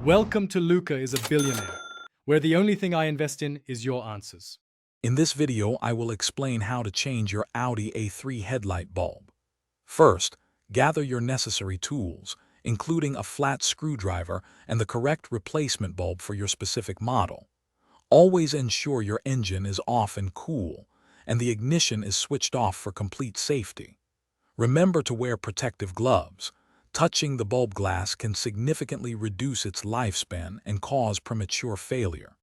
Welcome to Luca is a Billionaire, where the only thing I invest in is your answers. In this video, I will explain how to change your Audi A3 headlight bulb. First, gather your necessary tools, including a flat screwdriver and the correct replacement bulb for your specific model. Always ensure your engine is off and cool, and the ignition is switched off for complete safety. Remember to wear protective gloves. Touching the bulb glass can significantly reduce its lifespan and cause premature failure.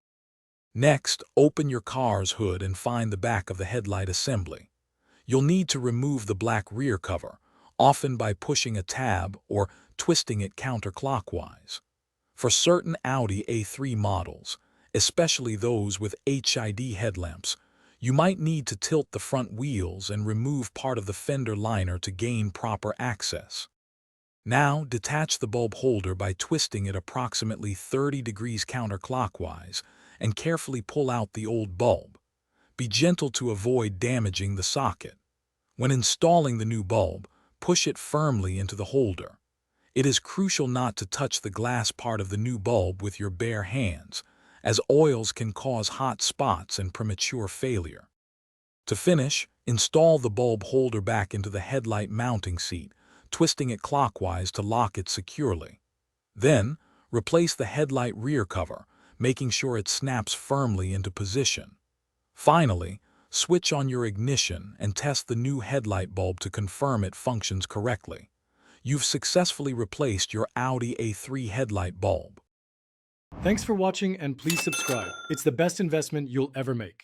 Next, open your car's hood and find the back of the headlight assembly. You'll need to remove the black rear cover, often by pushing a tab or twisting it counterclockwise. For certain Audi A3 models, especially those with HID headlamps, you might need to tilt the front wheels and remove part of the fender liner to gain proper access. Now, detach the bulb holder by twisting it approximately 30 degrees counterclockwise and carefully pull out the old bulb. Be gentle to avoid damaging the socket. When installing the new bulb, push it firmly into the holder. It is crucial not to touch the glass part of the new bulb with your bare hands, as oils can cause hot spots and premature failure. To finish, install the bulb holder back into the headlight mounting seat, twisting it clockwise to lock it securely. Then, replace the headlight rear cover, making sure it snaps firmly into position. Finally, switch on your ignition and test the new headlight bulb to confirm it functions correctly. You've successfully replaced your Audi A3 headlight bulb. Thanks for watching and please subscribe. It's the best investment you'll ever make.